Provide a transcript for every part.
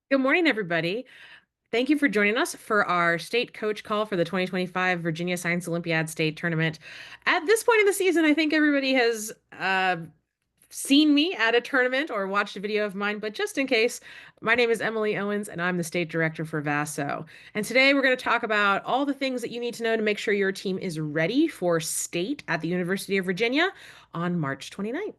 Good morning, everybody. Thank you for joining us for our state coach call for the 2025 Virginia Science Olympiad State Tournament. At this point in the season, I think everybody has seen me at a tournament or watched a video of mine, but just in case, my name is Emily Owens and I'm the state director for VASO. And today we're going to talk about all the things that you need to know to make sure your team is ready for state at the University of Virginia on March 29th.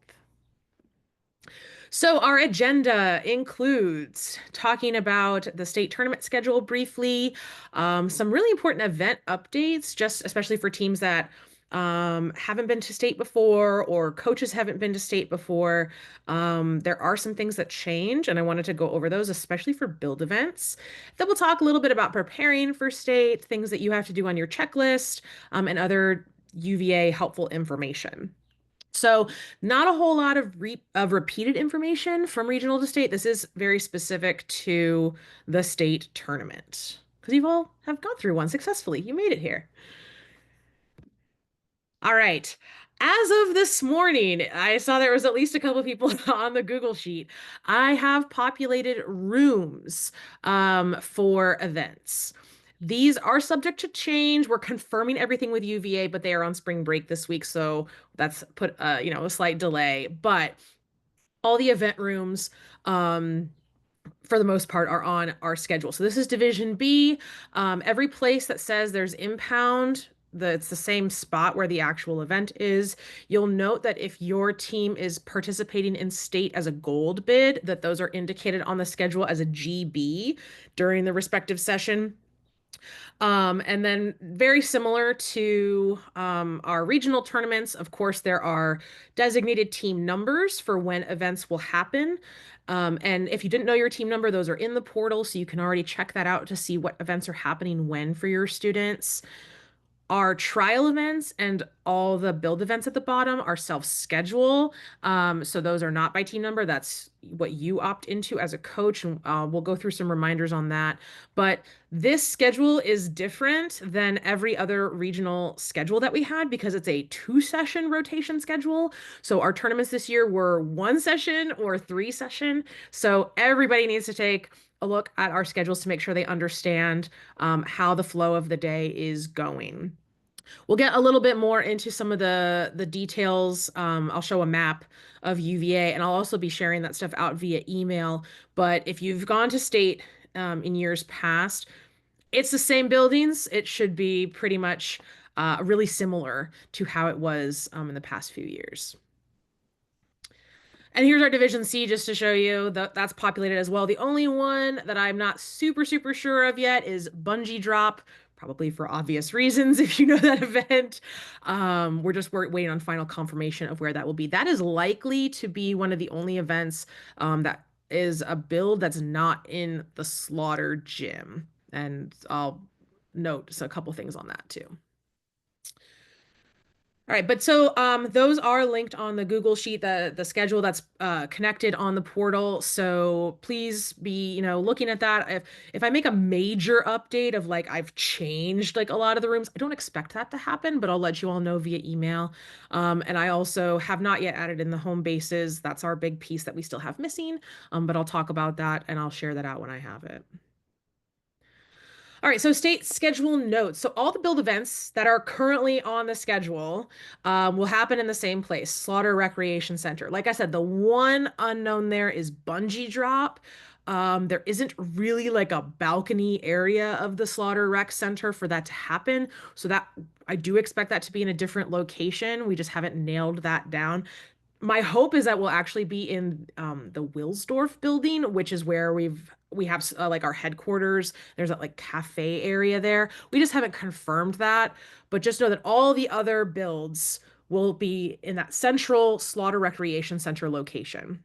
So, our agenda includes talking about the state tournament schedule briefly, some really important event updates, just especially for teams that haven't been to state before or coaches haven't been to state before. There are some things that change, and I wanted to go over those, especially for build events. Then we'll talk a little bit about preparing for state, things that you have to do on your checklist, and other UVA helpful information. So, not a whole lot of repeated information from regional to state. This is very specific to the state tournament because you've all have gone through one successfully. You made it here. All right. As of this morning, I saw there was at least a couple of people on the Google sheet. I have populated rooms for events. These are subject to change. We're confirming everything with UVA, but they are on spring break this week, so that's put a slight delay. But all the event rooms, for the most part, are on our schedule. So this is Division B. Every place that says there's impound, it's the same spot where the actual event is. You'll note that if your team is participating in state as a gold bid, that those are indicated on the schedule as a GB during the respective session. And then very similar to our regional tournaments, of course, there are designated team numbers for when events will happen. And if you didn't know your team number, those are in the portal, so you can already check that out to see what events are happening when for your students. Our trial events and all the build events at the bottom are self-schedule. So those are not by team number. That's what you opt into as a coach. And we'll go through some reminders on that. But this schedule is different than every other regional schedule that we had because it's a two-session rotation schedule. So our tournaments this year were one session or three session. So everybody needs to take a look at our schedules to make sure they understand how the flow of the day is going. We'll get a little bit more into some of the details. I'll show a map of UVA, and I'll also be sharing that stuff out via email. But if you've gone to state in years past, it's the same buildings. It should be pretty much really similar to how it was in the past few years. And here's our Division C just to show you that that's populated as well. The only one that I'm not super sure of yet is Bungee Drop, probably for obvious reasons if you know that event. We're waiting on final confirmation of where that will be. That is likely to be one of the only events that is a build that's not in the Slaughter Gym. And I'll note a couple things on that too. All right, but so those are linked on the Google Sheet, the schedule that's connected on the portal. So please be, looking at that. If I make a major update of like I've changed like a lot of the rooms, I don't expect that to happen, but I'll let you all know via email. And I also have not yet added in the home bases. That's our big piece that we still have missing. But I'll talk about that and I'll share that out when I have it. All right, so state schedule notes. So all the build events that are currently on the schedule will happen in the same place, Slaughter Recreation Center. Like I said, the one unknown there is Bungee Drop. There isn't really like a balcony area of the Slaughter Rec Center for that to happen. So that I do expect that to be in a different location. We just haven't nailed that down. My hope is that we'll actually be in the Wilsdorf building, which is where we have like our headquarters. There's that like cafe area there. We just haven't confirmed that, but just know that all the other builds will be in that central Slaughter Recreation Center location.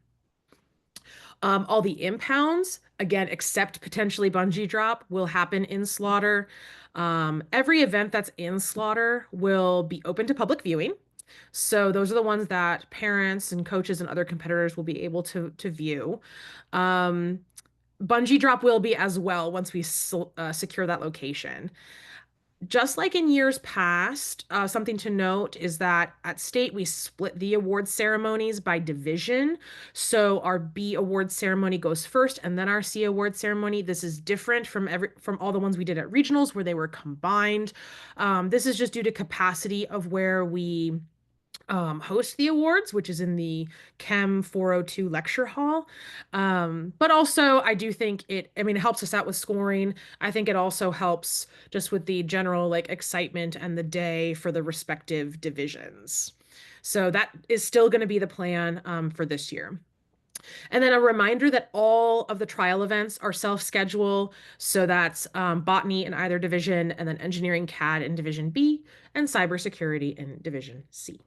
All the impounds, again, except potentially Bungee Drop, will happen in Slaughter. Every event that's in Slaughter will be open to public viewing. So those are the ones that parents and coaches and other competitors will be able to view. Bungee Drop will be as well once we secure that location. Just like in years past, something to note is that at state we split the award ceremonies by division. So our B award ceremony goes first, and then our C award ceremony. This is different from all the ones we did at regionals where they were combined. This is just due to capacity of where we host the awards, which is in the Chem 402 lecture hall. But also, I do think I mean, it helps us out with scoring. I think it also helps just with the general like excitement and the day for the respective divisions. So that is still going to be the plan for this year. And then a reminder that all of the trial events are self-schedule. So that's botany in either division, and then engineering CAD in division B, and cybersecurity in division C.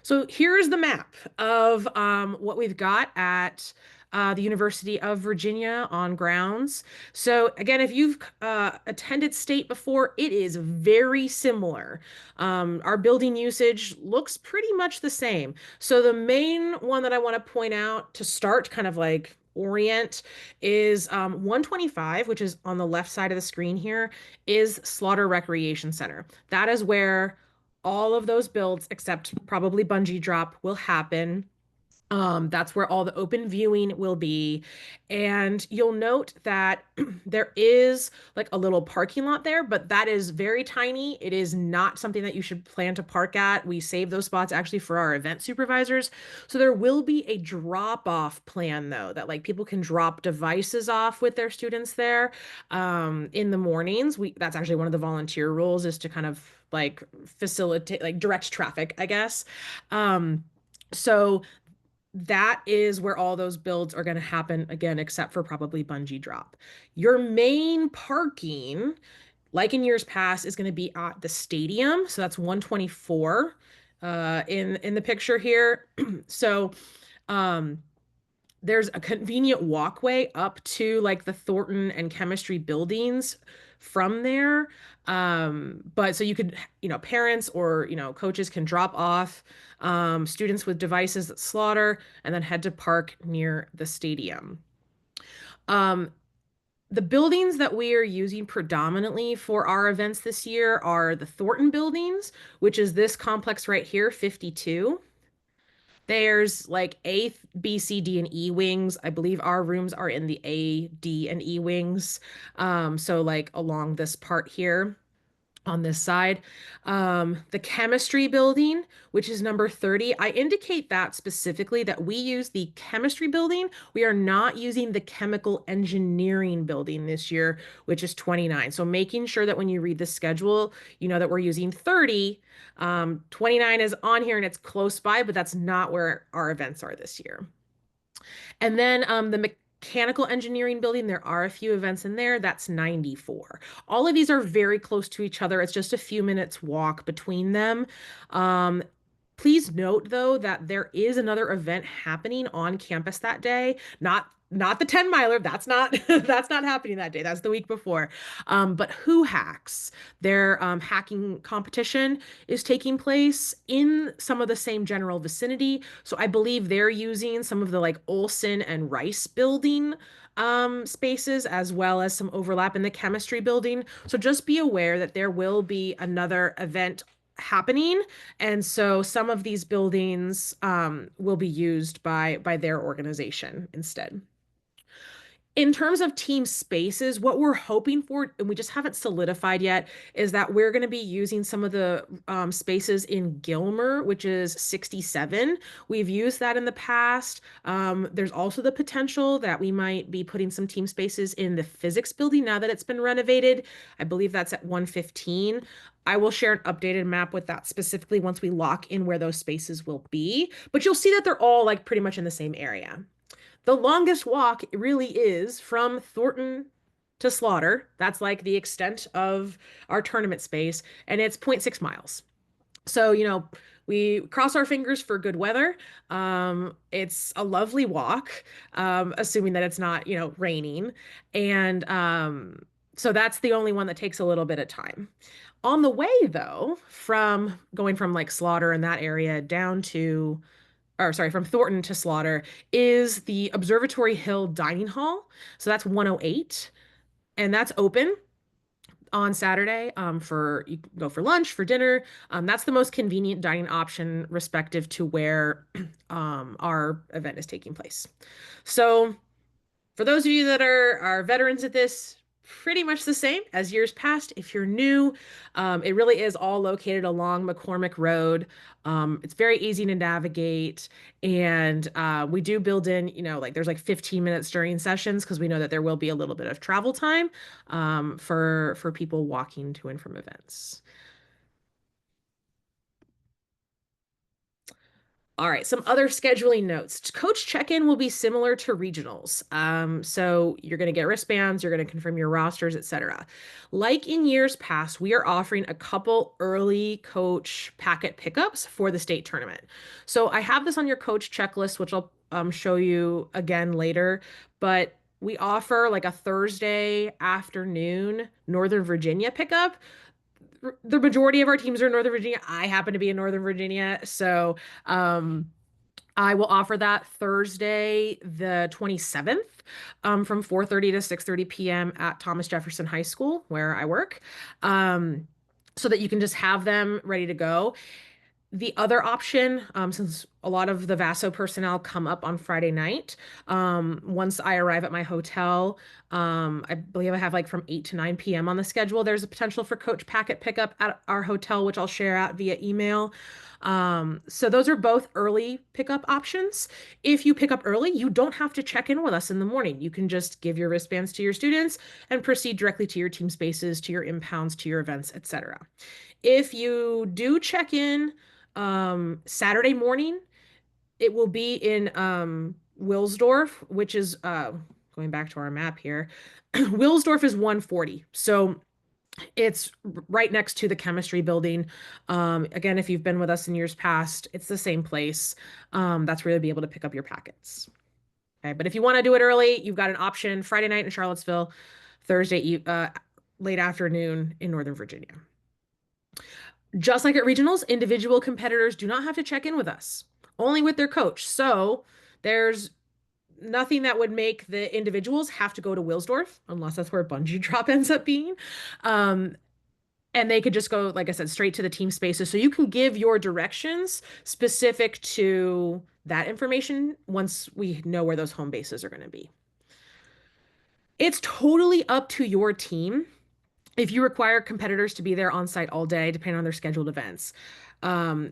So here's the map of what we've got at the University of Virginia on grounds. So again, if you've attended state before, it is very similar. Our building usage looks pretty much the same. So the main one that I want to point out to start kind of like orient is 125, which is on the left side of the screen here, is Slaughter Recreation Center. That is where all of those builds, except probably Bungee Drop, will happen. That's where all the open viewing will be. And you'll note that there is like a little parking lot there, but that is very tiny. It is not something that you should plan to park at. We save those spots actually for our event supervisors. So there will be a drop-off plan though, that like people can drop devices off with their students there in the mornings. That's actually one of the volunteer rules is to kind of like facilitate like direct traffic, I guess. So that is where all those builds are going to happen again, except for probably Bungee Drop. Your main parking, like in years past, is going to be at the stadium. So that's 124 in the picture here. So um, there's a convenient walkway up to like the Thornton and chemistry buildings from there. But so you could, parents or, coaches can drop off students with devices at Slaughter and then head to park near the stadium. Um, the buildings that we are using predominantly for our events this year are the Thornton buildings, which is this complex right here, 52. There's like A, B, C, D, and E wings. I believe our rooms are in the A, D, and E wings. So like along this part here on this side. The chemistry building, which is number 30, I indicate that specifically that we use the chemistry building. We are not using the chemical engineering building this year, which is 29. So making sure that when you read the schedule, you know that we're using 30. 29 is on here and it's close by, but that's not where our events are this year. And then the mechanical engineering building, there are a few events in there. That's 94. All of these are very close to each other. It's just a few minutes walk between them. Please note though that there is another event happening on campus that day. Not the 10 miler. That's not that's not happening that day. That's the week before. But Who Hacks, their hacking competition is taking place in some of the same general vicinity. So I believe they're using some of the like Olson and Rice building spaces as well as some overlap in the chemistry building. So just be aware that there will be another event happening, and so some of these buildings will be used by their organization instead. In terms of team spaces, what we're hoping for, and we just haven't solidified yet, is that we're going to be using some of the spaces in Gilmer, which is 67. We've used that in the past. There's also the potential that we might be putting some team spaces in the physics building now that it's been renovated. I believe that's at 115. I will share an updated map with that specifically once we lock in where those spaces will be. But you'll see that they're all like pretty much in the same area. The longest walk really is from Thornton to Slaughter. That's like the extent of our tournament space, and it's 0.6 miles. So, we cross our fingers for good weather. It's a lovely walk, assuming that it's not, raining. And so that's the only one that takes a little bit of time. On the way, though, from going from like Slaughter in that area down to or sorry, from Thornton to Slaughter, is the Observatory Hill Dining Hall. So that's 108, and that's open. on Saturday for you can go for lunch, for dinner. That's the most convenient dining option respective to where our event is taking place. So for those of you that are veterans at this, pretty much the same as years past. If you're new, it really is all located along McCormick Road. It's very easy to navigate, and we do build in, like there's like 15 minutes during sessions because we know that there will be a little bit of travel time for people walking to and from events. All right, some other scheduling notes. Coach check-in will be similar to regionals. So you're going to get wristbands, you're going to confirm your rosters, etc. Like in years past, we are offering a couple early coach packet pickups for the state tournament. So I have this on your coach checklist, which I'll show you again later, but we offer like a Thursday afternoon Northern Virginia pickup. The majority of our teams are in Northern Virginia. I happen to be in Northern Virginia, so um, I will offer that Thursday, the 27th, from 4:30 to 6:30 p.m. at Thomas Jefferson High School, where I work, so that you can just have them ready to go. The other option, since a lot of the Vaso personnel come up on Friday night, once I arrive at my hotel, I believe I have like from 8 to 9 p.m. on the schedule. There's a potential for coach packet pickup at our hotel, which I'll share out via email. So those are both early pickup options. If you pick up early, you don't have to check in with us in the morning. You can just give your wristbands to your students and proceed directly to your team spaces, to your impounds, to your events, etc. If you do check in, Saturday morning, it will be in Wilsdorf, which is going back to our map here. Wilsdorf is 140. So it's right next to the chemistry building. Again, if you've been with us in years past, it's the same place. That's where you'll be able to pick up your packets. Okay, but if you want to do it early, you've got an option Friday night in Charlottesville, Thursday late afternoon in Northern Virginia. Just like at regionals, individual competitors do not have to check in with us, only with their coach. So there's nothing that would make the individuals have to go to Wilsdorf, unless that's where bungee drop ends up being. Um, and they could just go, like I said, straight to the team spaces. So you can give your directions specific to that information once we know where those home bases are going to be. It's totally up to your team if you require competitors to be there on site all day, depending on their scheduled events. Um,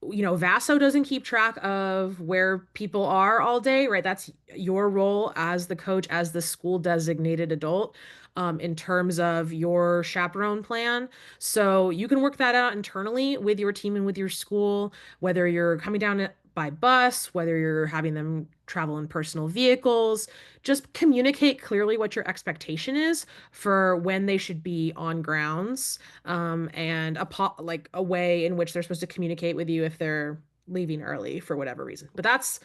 Vaso doesn't keep track of where people are all day, right? That's your role as the coach, as the school designated adult, in terms of your chaperone plan. So you can work that out internally with your team and with your school, whether you're coming down by bus, whether you're having them travel in personal vehicles. Just communicate clearly what your expectation is for when they should be on grounds, and like a way in which they're supposed to communicate with you if they're leaving early for whatever reason. But that's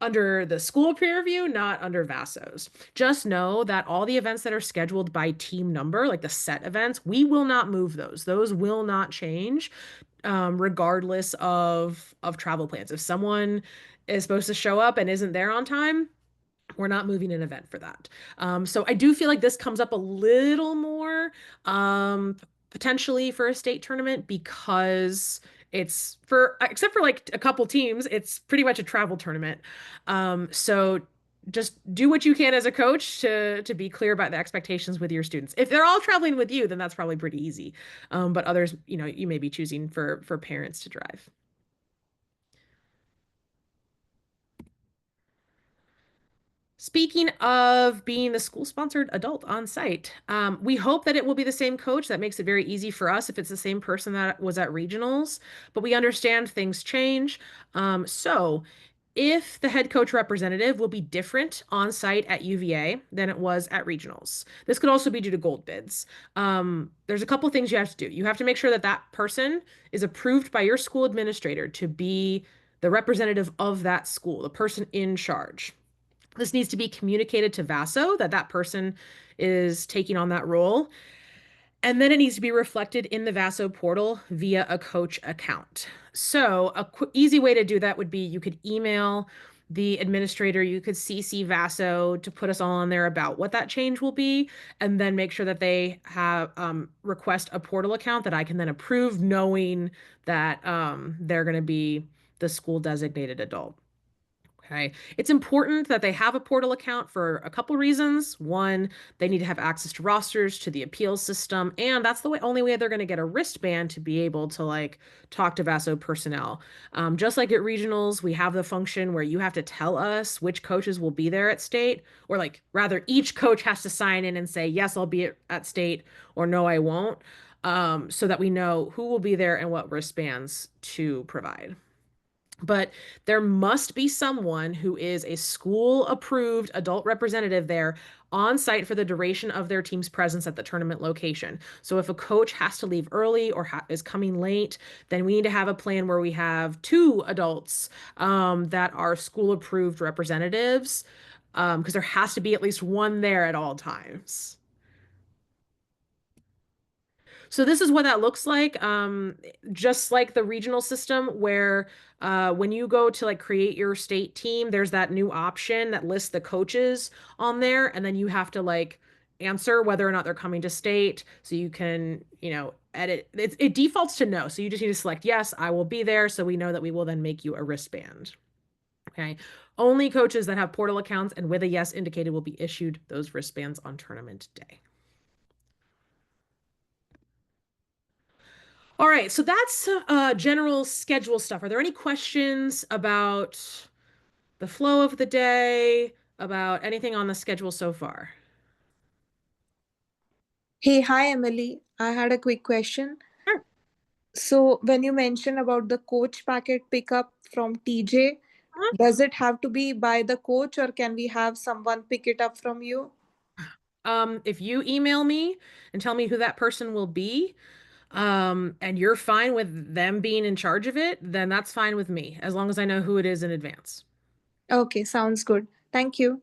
under the school peer review, not under VASOs. Just know that all the events that are scheduled by team number, like the set events, we will not move those. Those will not change, regardless of travel plans. If someone is supposed to show up and isn't there on time, we're not moving an event for that. So I do feel like this comes up a little more, potentially for a state tournament, because it's except for like a couple teams, it's pretty much a travel tournament. So just do what you can as a coach to be clear about the expectations with your students. If they're all traveling with you, then that's probably pretty easy. But others, you may be choosing for parents to drive. Speaking of being the school-sponsored adult on site, we hope that it will be the same coach. That makes it very easy for us if it's the same person that was at regionals, but we understand things change. So if the head coach representative will be different on site at UVA than it was at regionals. This could also be due to gold bids. There's a couple things you have to do. You have to make sure that that person is approved by your school administrator to be the representative of that school, the person in charge. This needs to be communicated to VASO that that person is taking on that role. And then it needs to be reflected in the Vaso portal via a coach account. So, a easy way to do that would be you could email the administrator, you could CC Vaso to put us all on there about what that change will be, and then make sure that they have request a portal account that I can then approve, knowing that they're going to be the school designated adult. Okay. It's important that they have a portal account for a couple reasons. One, they need to have access to rosters, to the appeals system, and that's the only way they're going to get a wristband to be able to like talk to VASO personnel. Just like at regionals, we have the function where you have to tell us which coaches will be there at state, or like rather, each coach has to sign in and say, yes, I'll be at state, or no, I won't, so that we know who will be there and what wristbands to provide. But there must be someone who is a school approved adult representative there on site for the duration of their team's presence at the tournament location. So if a coach has to leave early or is coming late, then we need to have a plan where we have two adults that are school approved representatives, because there has to be at least one there at all times. So this is what that looks like. Just like the regional system where when you go to like create your state team, there's that new option that lists the coaches on there, and then you have to like answer whether or not they're coming to state. So you can, edit. It defaults to no. So you just need to select yes, I will be there. So we know that we will then make you a wristband. Okay. Only coaches that have portal accounts and with a yes indicated will be issued those wristbands on tournament day. All right, so that's general schedule stuff. Are there any questions about the flow of the day, about anything on the schedule so far? Hey, hi Emily. I had a quick question. Sure. So, when you mentioned about the coach packet pickup from TJ, Uh-huh. does it have to be by the coach or can we have someone pick it up from you? If you email me and tell me who that person will be, and you're fine with them being in charge of it, then that's fine with me, as long as I know who it is in advance. Okay, sounds good. Thank you.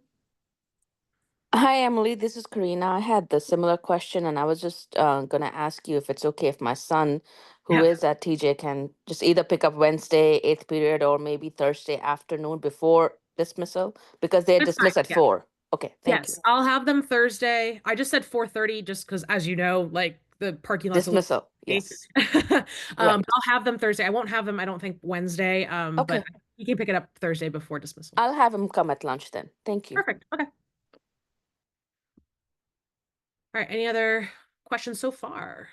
Hi, Emily. This is Karina. I had the similar question, and I was just going to ask you if it's okay if my son, who Yeah, is at TJ, can just either pick up Wednesday, eighth period, or maybe Thursday afternoon before dismissal, because they that's fine. dismiss at Yeah. 4. Okay, thank you. Yes, I'll have them Thursday. I just said 4:30 just because, as you know, like the parking lot's a little Dismissal, busy. yes. Right. I'll have them Thursday. I won't have them, I don't think, Wednesday. But Okay, you can pick it up Thursday before dismissal. I'll have him come at lunch then. Thank you. Perfect. Okay. All right. Any other questions so far?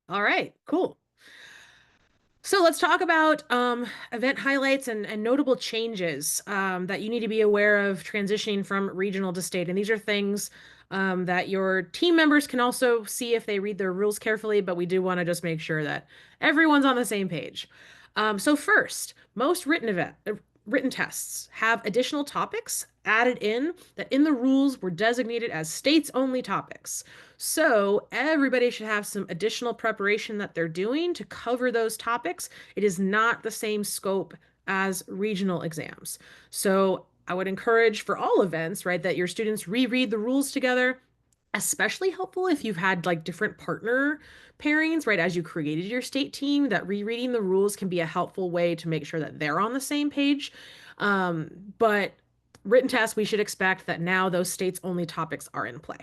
All right. Cool. So let's talk about event highlights and notable changes that you need to be aware of transitioning from regional to state. And these are things that your team members can also see if they read their rules carefully, but we do want to just make sure that everyone's on the same page. So first, most written tests have additional topics added in that in the rules were designated as states only topics. So everybody should have some additional preparation that they're doing to cover those topics. It is not the same scope as regional exams. So I would encourage for all events, right, that your students reread the rules together. Especially helpful if you've had like different partner pairings, right? As you created your state team, that rereading the rules can be a helpful way to make sure that they're on the same page. But written tests, we should expect that now those states only topics are in play.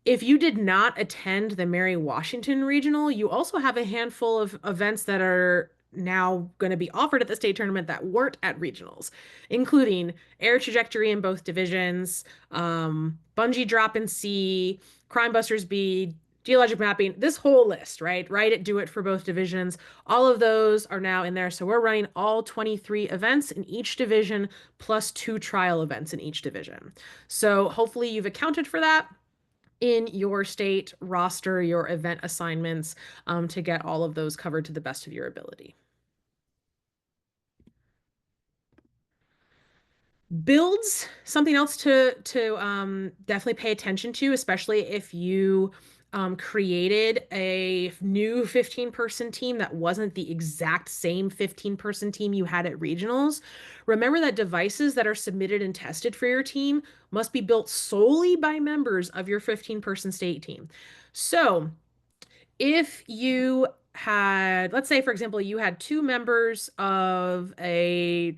If you did not attend the Mary Washington Regional, you also have a handful of events that are now going to be offered at the state tournament that weren't at regionals, including air trajectory in both divisions, bungee drop in C, Crime Busters B, geologic mapping, this whole list, right? Write it, do it for both divisions. All of those are now in there. So we're running all 23 events in each division, plus 2 trial events in each division. So hopefully you've accounted for that in your state roster, your event assignments, to get all of those covered to the best of your ability. Builds, something else to definitely pay attention to, especially if you created a new 15-person team that wasn't the exact same 15-person team you had at regionals, remember that devices that are submitted and tested for your team must be built solely by members of your 15-person state team. So if you had, let's say, for example, you had 2 members of a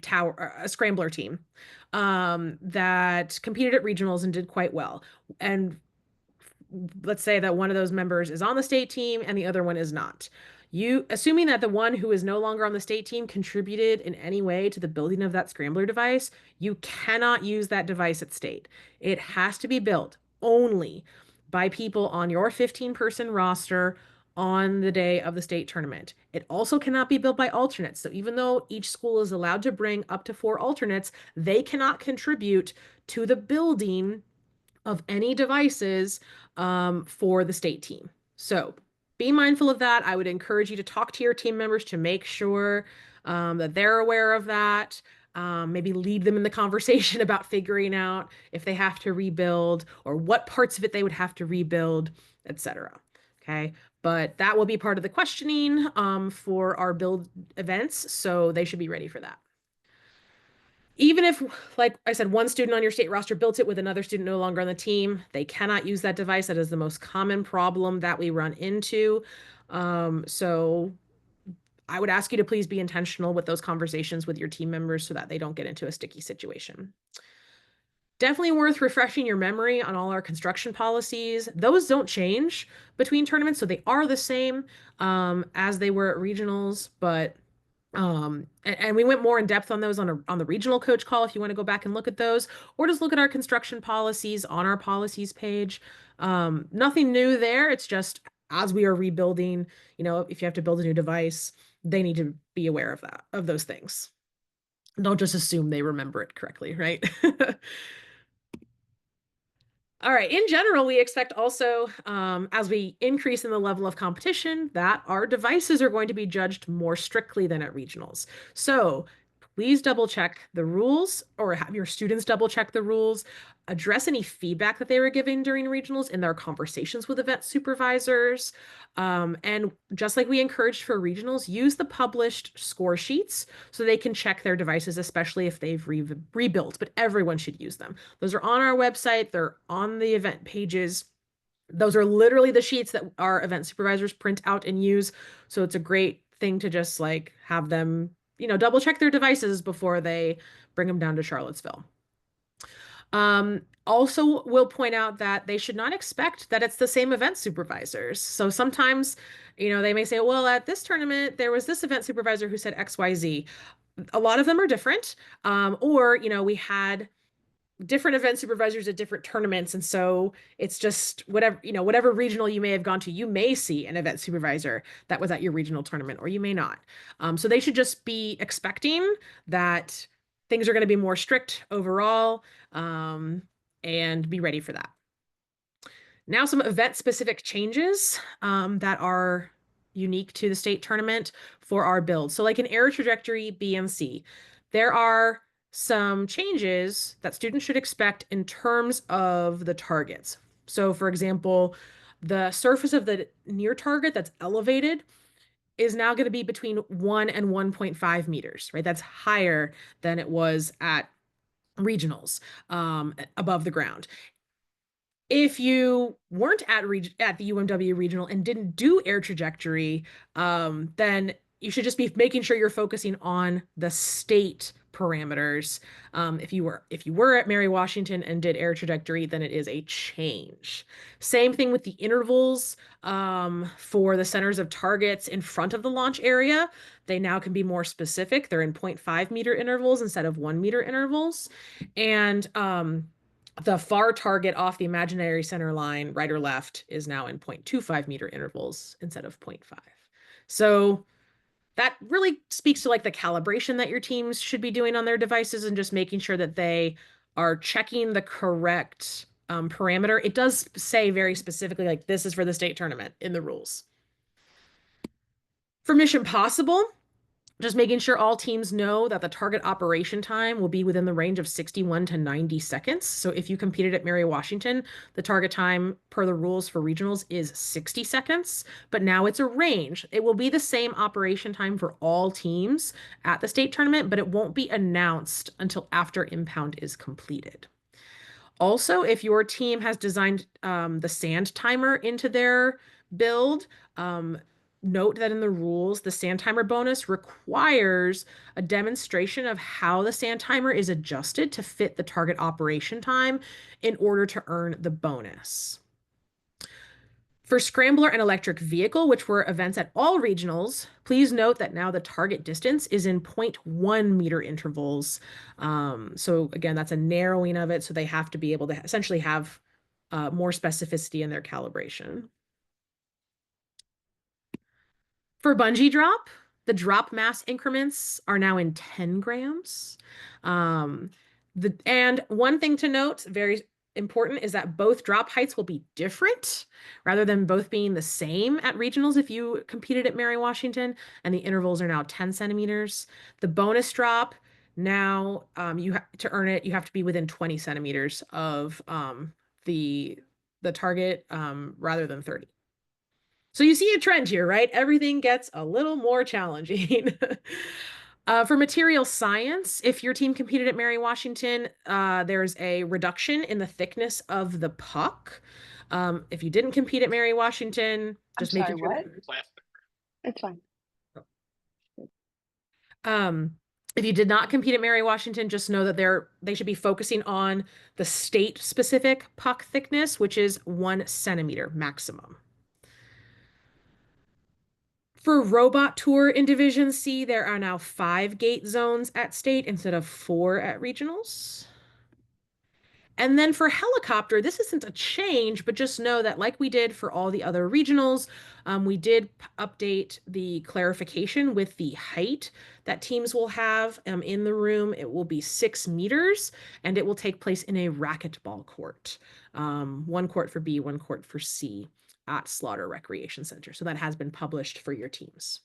scrambler team that competed at regionals and did quite well. And let's say that one of those members is on the state team and the other one is not. Assuming that the one who is no longer on the state team contributed in any way to the building of that scrambler device, you cannot use that device at state. It has to be built only by people on your 15-person roster on the day of the state tournament. It also cannot be built by alternates. So even though each school is allowed to bring up to 4 alternates, they cannot contribute to the building of any devices for the state team. So be mindful of that. I would encourage you to talk to your team members to make sure that they're aware of that. Maybe lead them in the conversation about figuring out if they have to rebuild or what parts of it they would have to rebuild, etc. Okay, but that will be part of the questioning for our build events, so they should be ready for that. Even if, like I said, one student on your state roster built it with another student no longer on the team, they cannot use that device. That is the most common problem that we run into. So I would ask you to please be intentional with those conversations with your team members so that they don't get into a sticky situation. Definitely worth refreshing your memory on all our construction policies. Those don't change between tournaments, so they are the same as they were at regionals, but and we went more in depth on those on the regional coach call if you want to go back and look at those, or just look at our construction policies on our policies page. Nothing new there. It's just as we are rebuilding, if you have to build a new device, they need to be aware of that, of those things. Don't just assume they remember it correctly, right? All right, in general, we expect also, as we increase in the level of competition, that our devices are going to be judged more strictly than at regionals. So please double check the rules, or have your students double check the rules, address any feedback that they were giving during regionals in their conversations with event supervisors. And just like we encouraged for regionals, use the published score sheets so they can check their devices, especially if they've rebuilt, but everyone should use them. Those are on our website. They're on the event pages. Those are literally the sheets that our event supervisors print out and use. So it's a great thing to just like have them, double check their devices before they bring them down to Charlottesville. Also, we'll point out that they should not expect that it's the same event supervisors. So sometimes, they may say, well, at this tournament, there was this event supervisor who said XYZ. A lot of them are different. Or, we had different event supervisors at different tournaments. And so it's just whatever regional you may have gone to, you may see an event supervisor that was at your regional tournament, or you may not. So they should just be expecting that things are going to be more strict overall, and be ready for that. Now, some event-specific changes that are unique to the state tournament for our build. So like in air trajectory B and C, there are some changes that students should expect in terms of the targets. So for example, the surface of the near target that's elevated is now going to be between 1 and 1.5 meters, right? That's higher than it was at regionals, above the ground. If you weren't at the UMW regional and didn't do air trajectory, then you should just be making sure you're focusing on the state parameters. If you were at Mary Washington and did air trajectory, then it is a change. Same thing with the intervals for the centers of targets in front of the launch area. They now can be more specific. They're in 0.5 meter intervals instead of 1 meter intervals. And the far target off the imaginary center line, right or left, is now in 0.25 meter intervals instead of 0.5. So that really speaks to like the calibration that your teams should be doing on their devices and just making sure that they are checking the correct parameter. It does say very specifically, like, this is for the state tournament in the rules. For Mission Possible, Just making sure all teams know that the target operation time will be within the range of 61 to 90 seconds. So if you competed at Mary Washington, the target time per the rules for regionals is 60 seconds, but now it's a range. It will be the same operation time for all teams at the state tournament, but it won't be announced until after impound is completed. Also, if your team has designed the sand timer into their build, note that in the rules, the sand timer bonus requires a demonstration of how the sand timer is adjusted to fit the target operation time in order to earn the bonus. For Scrambler and Electric Vehicle, which were events at all regionals, please note that now the target distance is in 0.1 meter intervals. So again, that's a narrowing of it. So they have to be able to essentially have more specificity in their calibration. For bungee drop, the drop mass increments are now in 10 grams. And one thing to note, very important, is that both drop heights will be different rather than both being the same at regionals if you competed at Mary Washington, and the intervals are now 10 centimeters. The bonus drop, now to earn it, you have to be within 20 centimeters of the target rather than 30. So you see a trend here, right? Everything gets a little more challenging. For material science, if your team competed at Mary Washington, there's a reduction in the thickness of the puck. If you didn't compete at Mary Washington, just I'm making sorry, sure. what? It's fine. If you did not compete at Mary Washington, just know that they should be focusing on the state specific puck thickness, which is 1 centimeter maximum. For Robot Tour in Division C, there are now 5 gate zones at state instead of 4 at regionals. And then for helicopter, this isn't a change, but just know that like we did for all the other regionals, we did update the clarification with the height that teams will have in the room. It will be 6 meters, and it will take place in a racquetball court. 1 court for B, 1 court for C at Slaughter Recreation Center. So that has been published for your teams.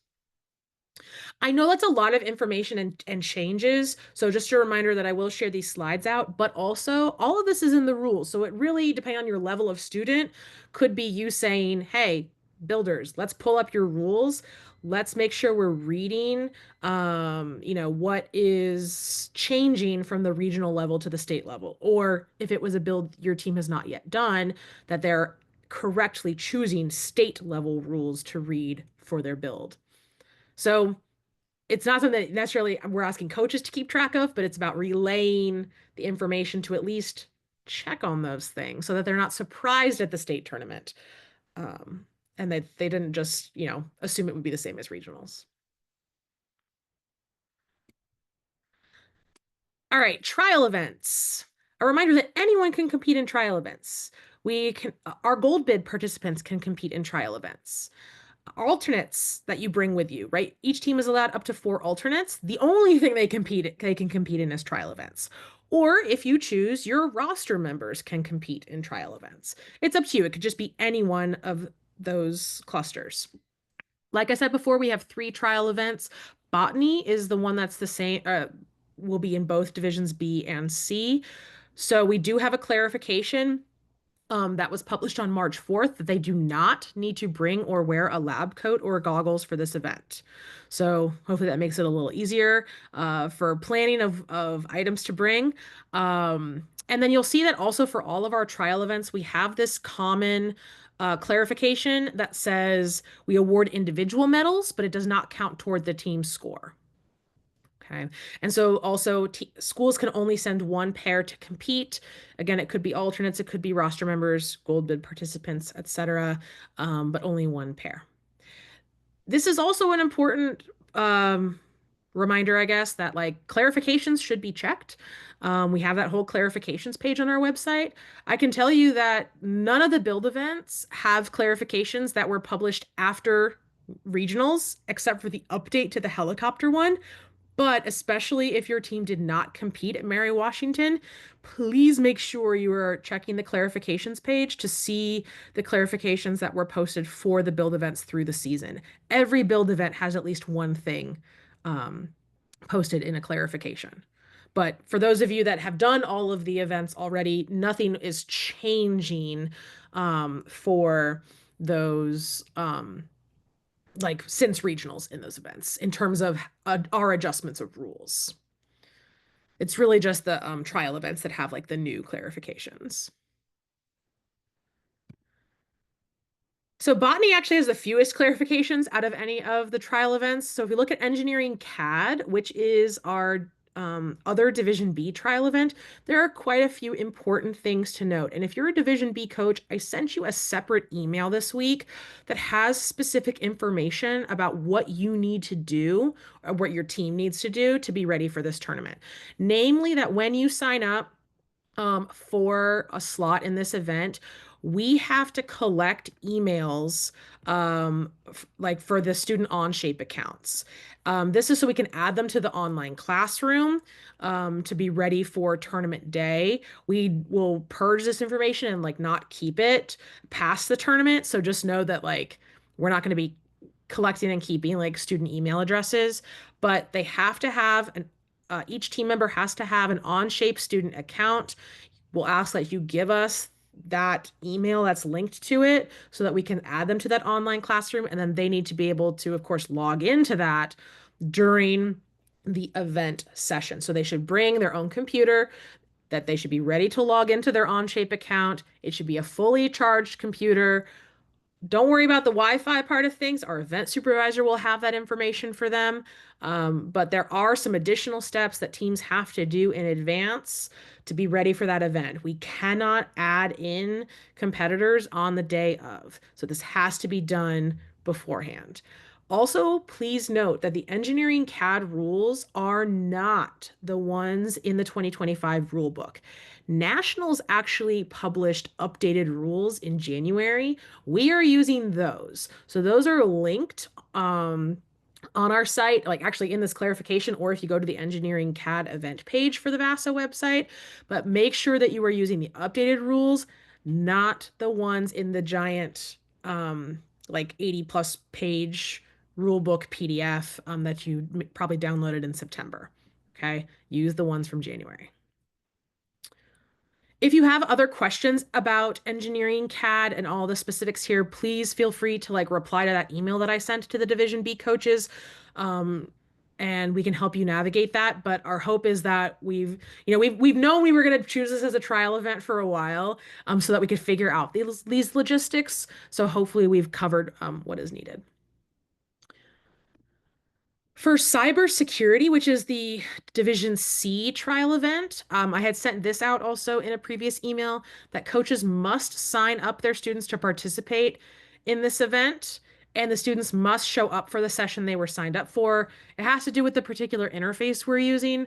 I know that's a lot of information and changes. So just a reminder that I will share these slides out, but also all of this is in the rules. So it really, depending on your level of student, could be you saying, hey, builders, let's pull up your rules. Let's make sure we're reading, what is changing from the regional level to the state level. Or if it was a build your team has not yet done, that they're correctly choosing state level rules to read for their build. So it's not something that necessarily we're asking coaches to keep track of, but it's about relaying the information to at least check on those things so that they're not surprised at the state tournament. And they didn't just, assume it would be the same as regionals. All right, trial events. A reminder that anyone can compete in trial events. Our gold bid participants can compete in trial events. Alternates that you bring with you, right? Each team is allowed up to 4 alternates. The only thing they can compete in is trial events. Or if you choose, your roster members can compete in trial events. It's up to you. It could just be any one of those clusters. Like I said before, we have 3 trial events. Botany is the one that's the same, will be in both divisions B and C. So we do have a clarification that was published on March 4th that they do not need to bring or wear a lab coat or goggles for this event. So hopefully that makes it a little easier for planning of items to bring. And then you'll see that also for all of our trial events, we have this common clarification that says we award individual medals, but it does not count toward the team score. Okay. And so also schools can only send 1 pair to compete. Again, it could be alternates, it could be roster members, gold bid participants, etc., but only 1 pair. This is also an important reminder, I guess, that like clarifications should be checked. We have that whole clarifications page on our website. I can tell you that none of the build events have clarifications that were published after regionals, except for the update to the helicopter one. But especially if your team did not compete at Mary Washington, please make sure you are checking the clarifications page to see the clarifications that were posted for the build events through the season. Every build event has at least one thing posted in a clarification. But for those of you that have done all of the events already, nothing is changing for those like since regionals in those events in terms of our adjustments of rules. It's really just the trial events that have like the new clarifications. So botany actually has the fewest clarifications out of any of the trial events. So if you look at engineering CAD, which is our other Division B trial event, there are quite a few important things to note. And if you're a Division B coach, I sent you a separate email this week that has specific information about what you need to do or what your team needs to do to be ready for this tournament. Namely, that when you sign up for a slot in this event, we have to collect emails like for the student Onshape accounts. This is so we can add them to the online classroom to be ready for tournament day. We will purge this information and like not keep it past the tournament. So just know that like we're not going to be collecting and keeping like student email addresses, but they have to have an each team member has to have an Onshape student account. We'll ask that you give us that email that's linked to it so that we can add them to that online classroom. And then they need to be able to, of course, log into that during the event session. So they should bring their own computer, that they should be ready to log into their Onshape account. It should be a fully charged computer. Don't worry about the Wi-Fi part of things. Our event supervisor will have that information for them. But there are some additional steps that teams have to do in advance to be ready for that event. We cannot add in competitors on the day of. So this has to be done beforehand. Also, please note that the engineering CAD rules are not the ones in the 2025 rulebook. Nationals actually published updated rules in January. We are using those. So those are linked on our site, like actually in this clarification, or if you go to the engineering CAD event page for the VASA website. But make sure that you are using the updated rules, not the ones in the giant like 80+ page rulebook PDF that you probably downloaded in September. Okay, use the ones from January. If you have other questions about engineering CAD and all the specifics here, please feel free to like reply to that email that I sent to the Division B coaches. And we can help you navigate that. But our hope is that we've known we were going to choose this as a trial event for a while, so that we could figure out these logistics. So hopefully we've covered what is needed. For cybersecurity, which is the Division C trial event, I had sent this out also in a previous email that coaches must sign up their students to participate in this event, and the students must show up for the session they were signed up for. It has to do with the particular interface we're using.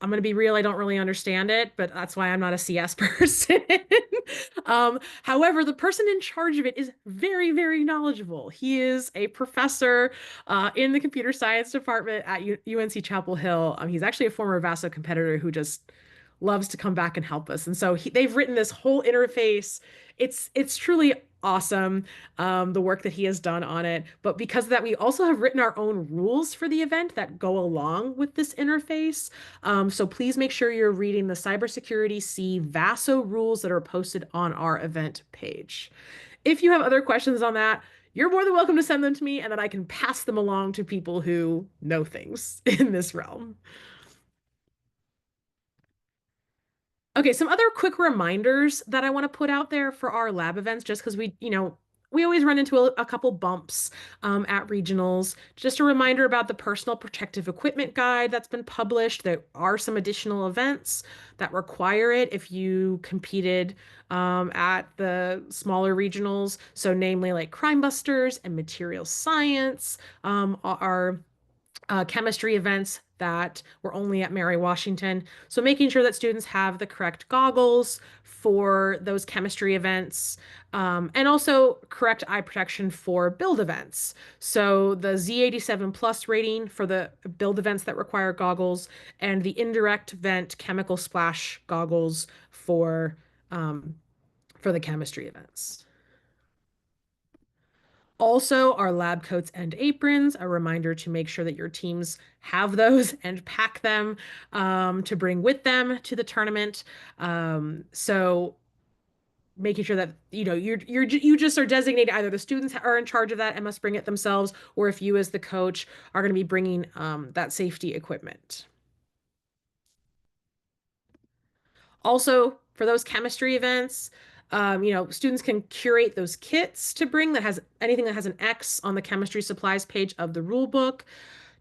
I'm going to be real, I don't really understand it, but that's why I'm not a CS person. However, the person in charge of it is very, very knowledgeable. He is a professor in the computer science department at UNC Chapel Hill. He's actually a former VASA competitor who just loves to come back and help us. And so they've written this whole interface. It's truly awesome, the work that he has done on it. But because of that, we also have written our own rules for the event that go along with this interface. So please make sure you're reading the Cybersecurity C VASO rules that are posted on our event page. If you have other questions on that, you're more than welcome to send them to me, and then I can pass them along to people who know things in this realm. Okay, some other quick reminders that I want to put out there for our lab events, just because we always run into a couple bumps at regionals. Just a reminder about the personal protective equipment guide that's been published. There are some additional events that require it if you competed at the smaller regionals. So namely like Crime Busters and Material Science are chemistry events that were only at Mary Washington. So making sure that students have the correct goggles for those chemistry events, and also correct eye protection for build events. So the Z87 plus rating for the build events that require goggles, and the indirect vent chemical splash goggles for the chemistry events. Also, our lab coats and aprons, a reminder to make sure that your teams have those and pack them to bring with them to the tournament. So making sure that you just are designated, either the students are in charge of that and must bring it themselves, or if you as the coach are going to be bringing that safety equipment. Also, for those chemistry events, students can curate those kits to bring that has anything that has an X on the chemistry supplies page of the rule book.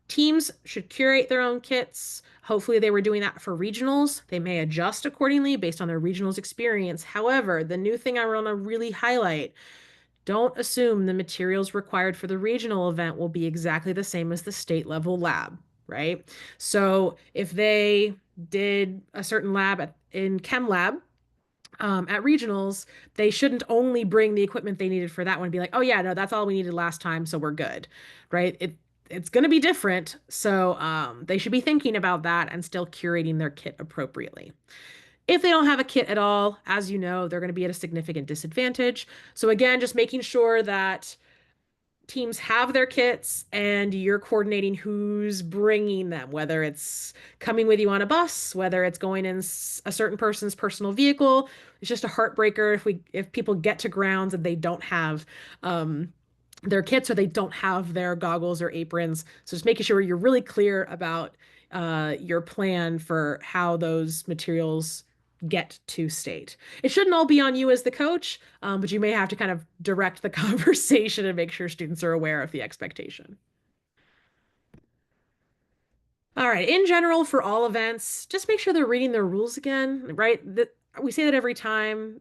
Teams should curate their own kits. Hopefully, they were doing that for regionals. They may adjust accordingly based on their regionals experience. However, the new thing I want to really highlight, don't assume the materials required for the regional event will be exactly the same as the state level lab, right? So if they did a certain lab in Chem Lab, at regionals, they shouldn't only bring the equipment they needed for that one and be like, oh yeah, no, that's all we needed last time, so we're good, right? It's going to be different, so they should be thinking about that and still curating their kit appropriately. If they don't have a kit at all, as you know, they're going to be at a significant disadvantage. So again, just making sure that teams have their kits and you're coordinating who's bringing them, whether it's coming with you on a bus, whether it's going in a certain person's personal vehicle. It's just a heartbreaker if people get to grounds and they don't have their kits, or they don't have their goggles or aprons. So just making sure you're really clear about your plan for how those materials get to state. It shouldn't all be on you as the coach, but you may have to kind of direct the conversation and make sure students are aware of the expectation. All right, in general, for all events, just make sure they're reading their rules again, right? We say that every time.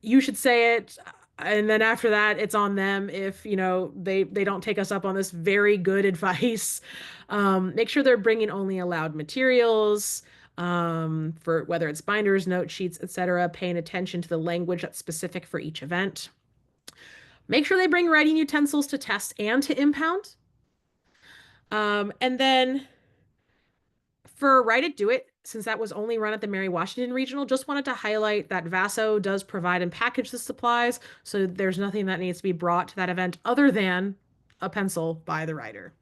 You should say it, and then after that, it's on them if, they don't take us up on this very good advice. Make sure they're bringing only allowed materials, for whether it's binders, note sheets, etc., paying attention to the language that's specific for each event. Make sure they bring writing utensils to test and to impound. And then for Write It, Do It, since that was only run at the Mary Washington Regional, just wanted to highlight that VASO does provide and package the supplies, so there's nothing that needs to be brought to that event other than a pencil by the writer.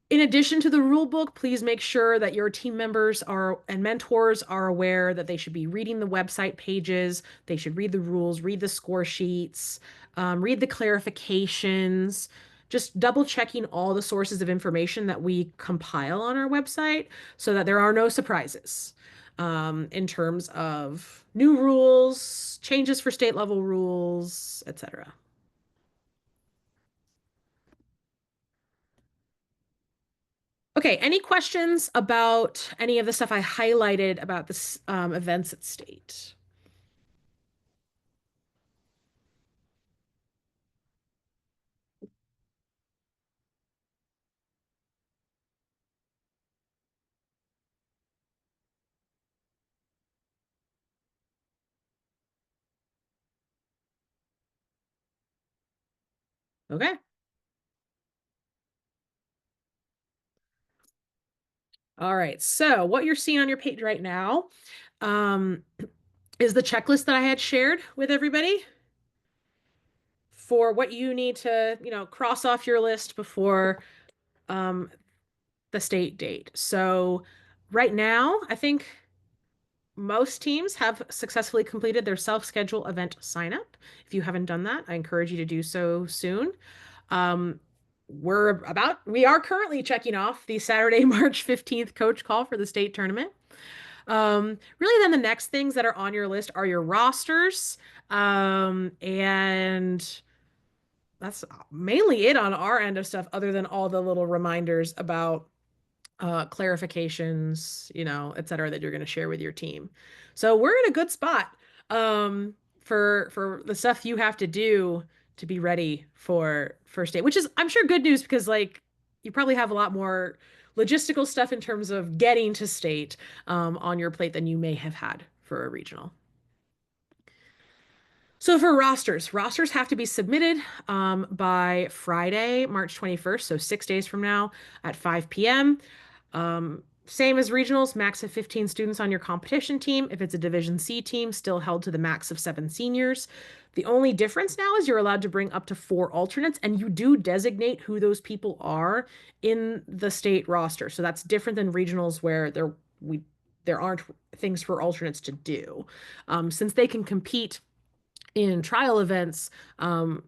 In addition to the rule book, please make sure that your team members and mentors are aware that they should be reading the website pages, they should read the rules, read the score sheets, read the clarifications, just double checking all the sources of information that we compile on our website so that there are no surprises in terms of new rules, changes for state level rules, etc. Okay, any questions about any of the stuff I highlighted about this events at state? Okay. All right, so what you're seeing on your page right now is the checklist that I had shared with everybody for what you need to, cross off your list before the state date. So right now, I think most teams have successfully completed their self-schedule event sign up. If you haven't done that, I encourage you to do so soon. We are currently checking off the Saturday, March 15th coach call for the state tournament. Really then the next things that are on your list are your rosters. And that's mainly it on our end of stuff, other than all the little reminders about clarifications, et cetera, that you're going to share with your team. So we're in a good spot for the stuff you have to do to be ready for first date, which is, I'm sure, good news because you probably have a lot more logistical stuff in terms of getting to state on your plate than you may have had for a regional. So for rosters have to be submitted by Friday, March 21st, so 6 days from now at 5 p.m. Same as regionals, max of 15 students on your competition team. If it's a Division C team, still held to the max of 7 seniors. The only difference now is you're allowed to bring up to 4 alternates, and you do designate who those people are in the state roster. So that's different than regionals where there aren't things for alternates to do. Since they can compete in trial events,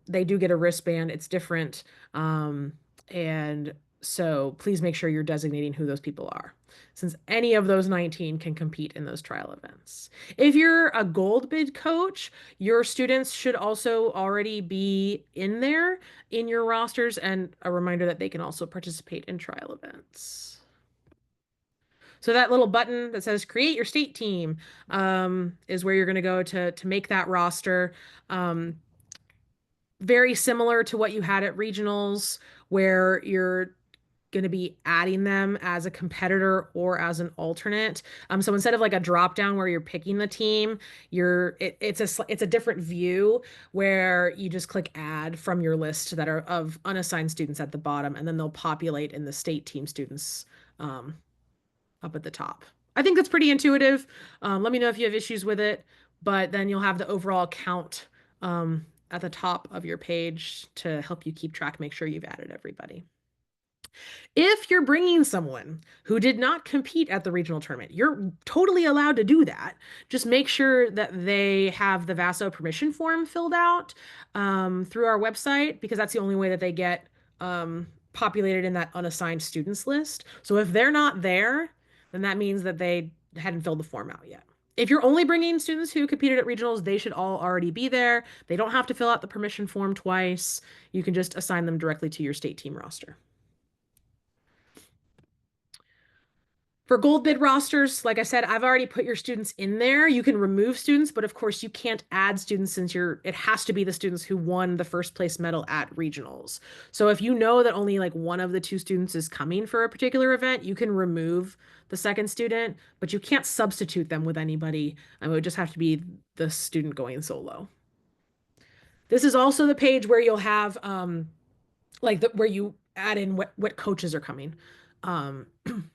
they do get a wristband. It's different. And so please make sure you're designating who those people are, since any of those 19 can compete in those trial events. If you're a gold bid coach, your students should also already be in there in your rosters, and a reminder that they can also participate in trial events. So that little button that says create your state team is where you're going to go to make that roster. Very similar to what you had at regionals, where you're going to be adding them as a competitor or as an alternate. So instead of like a drop down where you're picking the team, it's a different view where you just click add from your list that are of unassigned students at the bottom, and then they'll populate in the state team students up at the top. I think that's pretty intuitive. Let me know if you have issues with it, but then you'll have the overall count at the top of your page to help you keep track, make sure you've added everybody. If you're bringing someone who did not compete at the regional tournament, you're totally allowed to do that. Just make sure that they have the VASO permission form filled out through our website, because that's the only way that they get populated in that unassigned students list. So if they're not there, then that means that they hadn't filled the form out yet. If you're only bringing students who competed at regionals, they should all already be there. They don't have to fill out the permission form twice. You can just assign them directly to your state team roster. For gold bid rosters, like I said, I've already put your students in there. You can remove students, but of course you can't add students, since it has to be the students who won the first place medal at regionals. So if you know that only like one of the 2 students is coming for a particular event, you can remove the second student, but you can't substitute them with anybody. It would just have to be the student going solo. This is also the page where you'll have where you add in what coaches are coming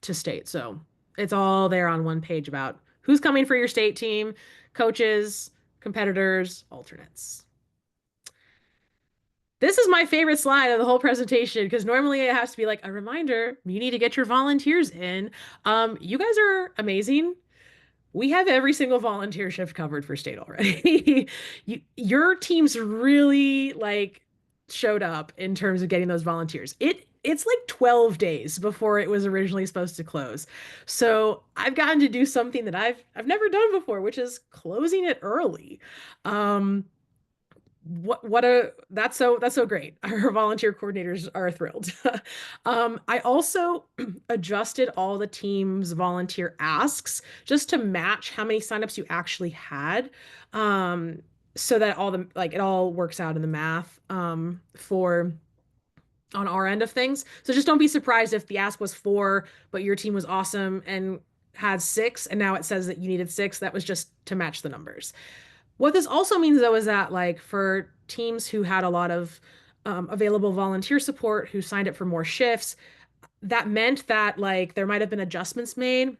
to state. So it's all there on one page about who's coming for your state team, coaches, competitors, alternates. This is my favorite slide of the whole presentation, because normally it has to be like a reminder, you need to get your volunteers in. You guys are amazing. We have every single volunteer shift covered for state already. Your teams really showed up in terms of getting those volunteers. It's like 12 days before it was originally supposed to close. So I've gotten to do something that I've never done before, which is closing it early. That's so great. Our volunteer coordinators are thrilled. I also adjusted all the team's volunteer asks just to match how many signups you actually had. So that it all works out in the math for on our end of things. So just don't be surprised if the ask was 4, but your team was awesome and had 6, and now it says that you needed 6. That was just to match the numbers. What this also means, though, is that for teams who had a lot of available volunteer support, who signed up for more shifts, that meant that there might have been adjustments made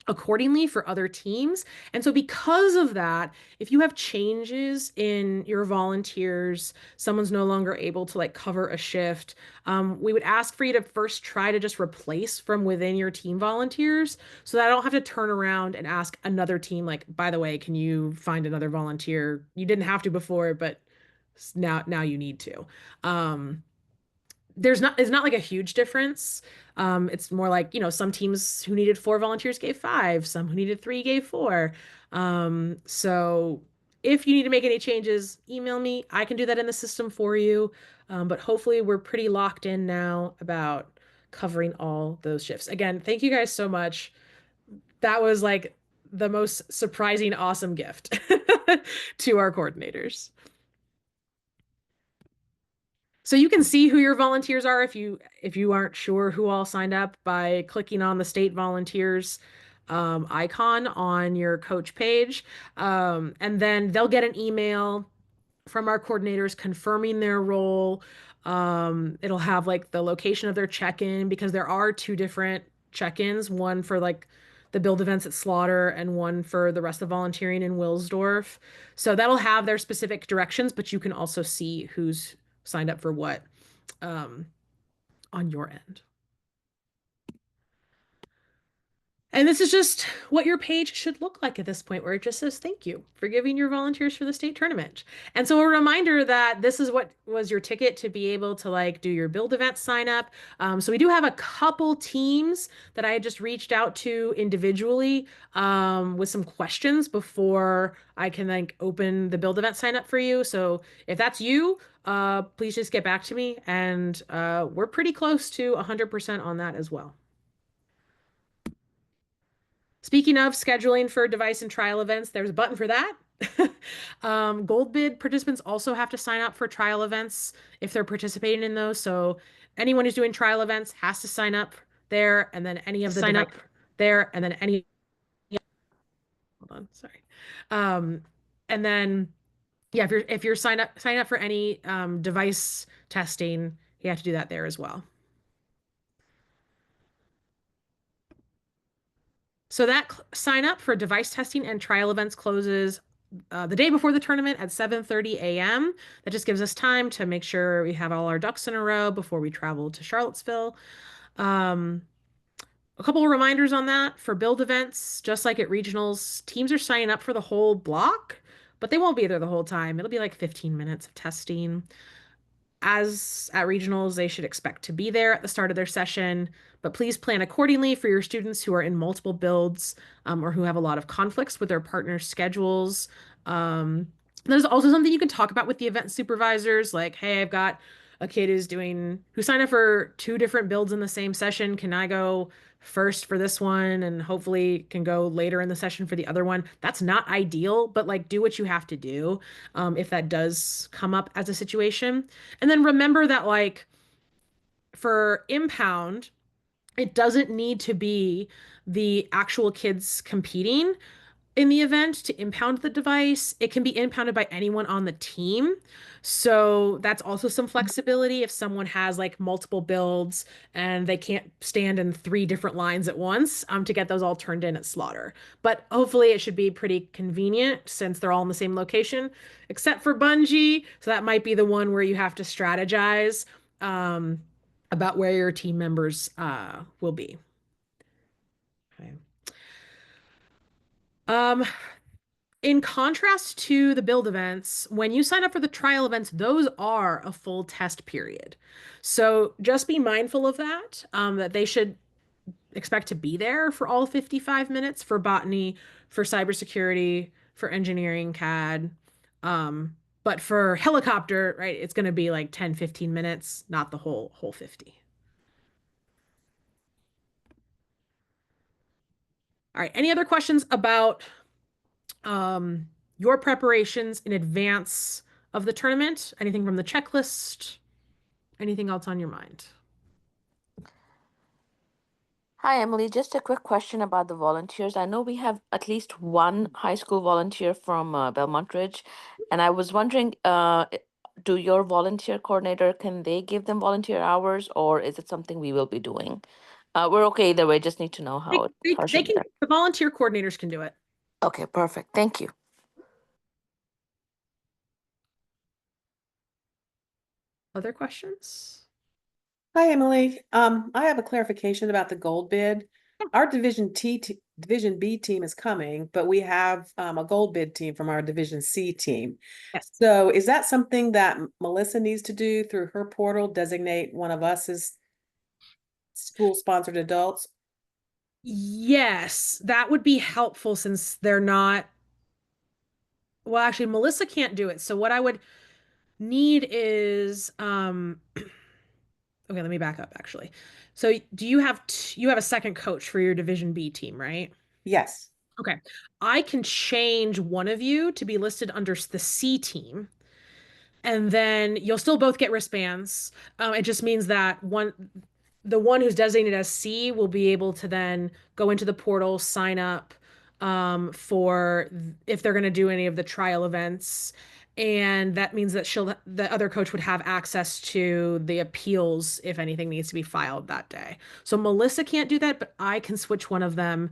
accordingly for other teams. And so because of that, if you have changes in your volunteers, someone's no longer able to cover a shift, we would ask for you to first try to just replace from within your team volunteers, so that I don't have to turn around and ask another team, by the way, can you find another volunteer? You didn't have to before, but now you need to. It's not like a huge difference. It's more like, some teams who needed 4 volunteers gave 5, some who needed 3 gave 4. So if you need to make any changes, email me. I can do that in the system for you. But hopefully we're pretty locked in now about covering all those shifts. Again, thank you guys so much. That was the most surprising, awesome gift to our coordinators. So you can see who your volunteers are if you aren't sure who all signed up by clicking on the state volunteers icon on your coach page. And then they'll get an email from our coordinators confirming their role. It'll have the location of their check-in, because there are 2 different check-ins, one for like the build events at Slaughter and one for the rest of volunteering in Wilsdorf. So that'll have their specific directions, but you can also see who's signed up for what on your end. And this is just what your page should look like at this point, where it just says, thank you for giving your volunteers for the state tournament. And so a reminder that this is what was your ticket to be able to like do your build event sign up. So we do have a couple teams that I had just reached out to individually with some questions before I can like open the build event sign up for you. So if that's you, please just get back to me. And we're pretty close to 100% on that as well. Speaking of scheduling for device and trial events, there's a button for that. Gold bid participants also have to sign up for trial events if they're participating in those. So anyone who's doing trial events has to sign up there, and then any of the sign up there, and then any. Hold on, sorry. And then yeah, if you're sign up for any device testing, you have to do that there as well. So that sign up for device testing and trial events closes the day before the tournament at 7:30 a.m. That just gives us time to make sure we have all our ducks in a row before we travel to Charlottesville. A couple of reminders on that for build events, just like at regionals, teams are signing up for the whole block, but they won't be there the whole time. It'll be like 15 minutes of testing. As at regionals, they should expect to be there at the start of their session, but please plan accordingly for your students who are in multiple builds or who have a lot of conflicts with their partners' schedules. There's also something you can talk about with the event supervisors, like, hey, I've got a kid who signed up for 2 different builds in the same session. Can I go first for this one and hopefully can go later in the session for the other one? That's not ideal, but like do what you have to do if that does come up as a situation. And then remember that like for impound, it doesn't need to be the actual kids competing in the event to impound the device. It can be impounded by anyone on the team. So that's also some flexibility if someone has like multiple builds and they can't stand in 3 different lines at once to get those all turned in at Slaughter. But hopefully it should be pretty convenient since they're all in the same location, except for Bungee. So that might be the one where you have to strategize about where your team members will be. Okay. In contrast to the build events, when you sign up for the trial events, those are a full test period. So just be mindful of that, that they should expect to be there for all 55 minutes for botany, for cybersecurity, for engineering CAD. But for helicopter, right, it's going to be like 10, 15 minutes, not the whole 50. All right, any other questions about your preparations in advance of the tournament? Anything from the checklist? Anything else on your mind? Hi, Emily. Just a quick question about the volunteers. I know we have at least one high school volunteer from Belmont Ridge, and I was wondering, do your volunteer coordinator, can they give them volunteer hours, or is it something we will be doing? We're okay either way, just need to know how They should be can, the volunteer coordinators can do it. Okay, perfect. Thank you. Other questions? Hi, Emily. I have a clarification about the gold bid. Our Division B team is coming, but we have a gold bid team from our Division C team. Yes. So is that something that Melissa needs to do through her portal, designate one of us as school-sponsored adults? Yes, that would be helpful since they're not. Well, actually, Melissa can't do it. So what I would need is okay, let me back up actually. So do you have a second coach for your Division B team, right? Yes. Okay. I can change one of you to be listed under the C team. And then you'll still both get wristbands. It just means that the one who's designated as C will be able to then go into the portal, sign up for if they're going to do any of the trial events. And that means that the other coach would have access to the appeals if anything needs to be filed that day. So Melissa can't do that, but I can switch one of them.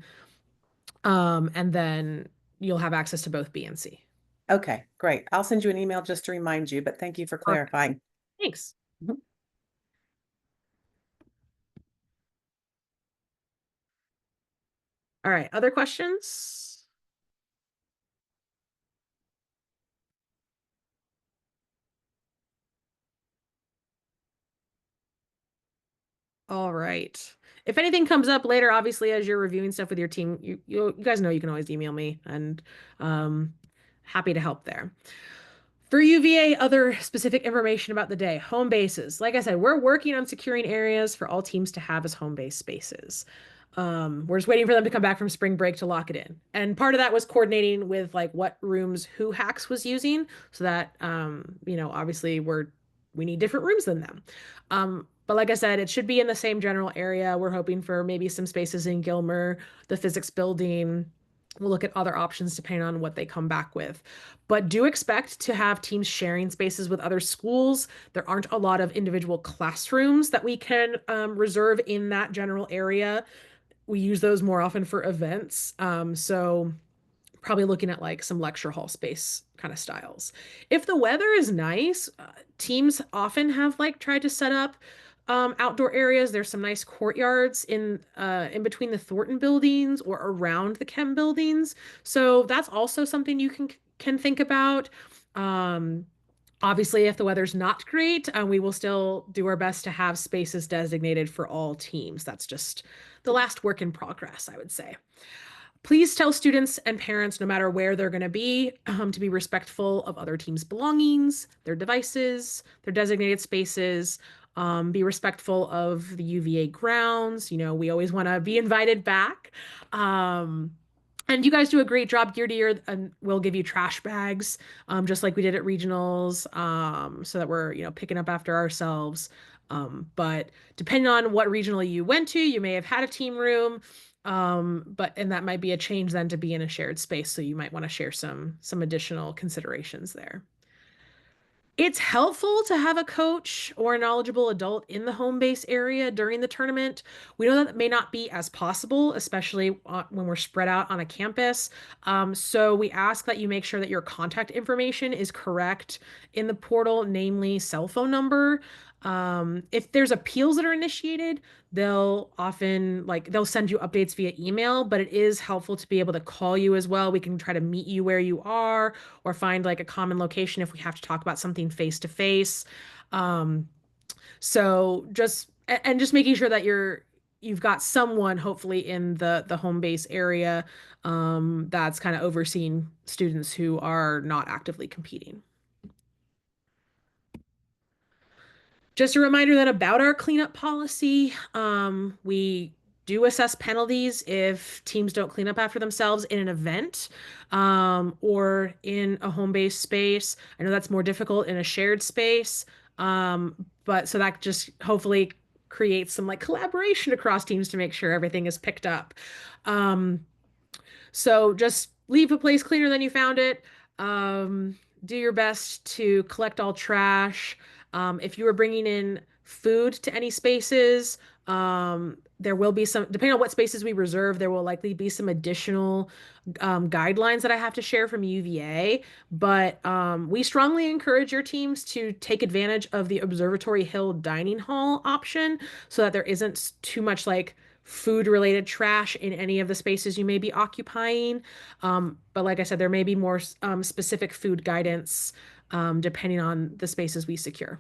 And then you'll have access to both B and C. Okay, great. I'll send you an email just to remind you, but thank you for Perfect. clarifying. Thanks. Mhm. All right, other questions? All right. If anything comes up later, obviously, as you're reviewing stuff with your team, you guys know you can always email me, and happy to help there. For UVA, other specific information about the day, home bases. Like I said, we're working on securing areas for all teams to have as home base spaces. We're just waiting for them to come back from spring break to lock it in. And part of that was coordinating with like what rooms Who Hacks was using, so that obviously we need different rooms than them. But like I said, it should be in the same general area. We're hoping for maybe some spaces in Gilmer, the physics building. We'll look at other options depending on what they come back with. But do expect to have teams sharing spaces with other schools. There aren't a lot of individual classrooms that we can reserve in that general area. We use those more often for events. So probably looking at like some lecture hall space kind of styles. If the weather is nice, teams often have like tried to set up outdoor areas. There's some nice courtyards in between the Thornton buildings or around the Chem buildings. So that's also something you can think about. Obviously, if the weather's not great, we will still do our best to have spaces designated for all teams. That's just the last work in progress, I would say. Please tell students and parents, no matter where they're going to be respectful of other teams' belongings, their devices, their designated spaces. Be respectful of the UVA grounds. We always want to be invited back. And you guys do a great job year to year, and we'll give you trash bags, just like we did at regionals, so that we're, picking up after ourselves. But depending on what regional you went to, you may have had a team room, and that might be a change then to be in a shared space. So you might want to share some additional considerations there. It's helpful to have a coach or a knowledgeable adult in the home base area during the tournament. We know that may not be as possible, especially when we're spread out on a campus. So we ask that you make sure that your contact information is correct in the portal, namely cell phone number. If there's appeals that are initiated, they'll often they'll send you updates via email, but it is helpful to be able to call you as well. We can try to meet you where you are or find like a common location if we have to talk about something face to face. So just making sure that you've got someone hopefully in the home base area that's kind of overseeing students who are not actively competing. Just a reminder then about our cleanup policy. We do assess penalties if teams don't clean up after themselves in an event or in a home-based space. I know that's more difficult in a shared space, but so that just hopefully creates some like collaboration across teams to make sure everything is picked up. So just leave a place cleaner than you found it. Do your best to collect all trash. If you are bringing in food to any spaces, there will be some, depending on what spaces we reserve, there will likely be some additional guidelines that I have to share from UVA. But we strongly encourage your teams to take advantage of the Observatory Hill dining hall option so that there isn't too much like food related trash in any of the spaces you may be occupying. But like I said, there may be more specific food guidance depending on the spaces we secure.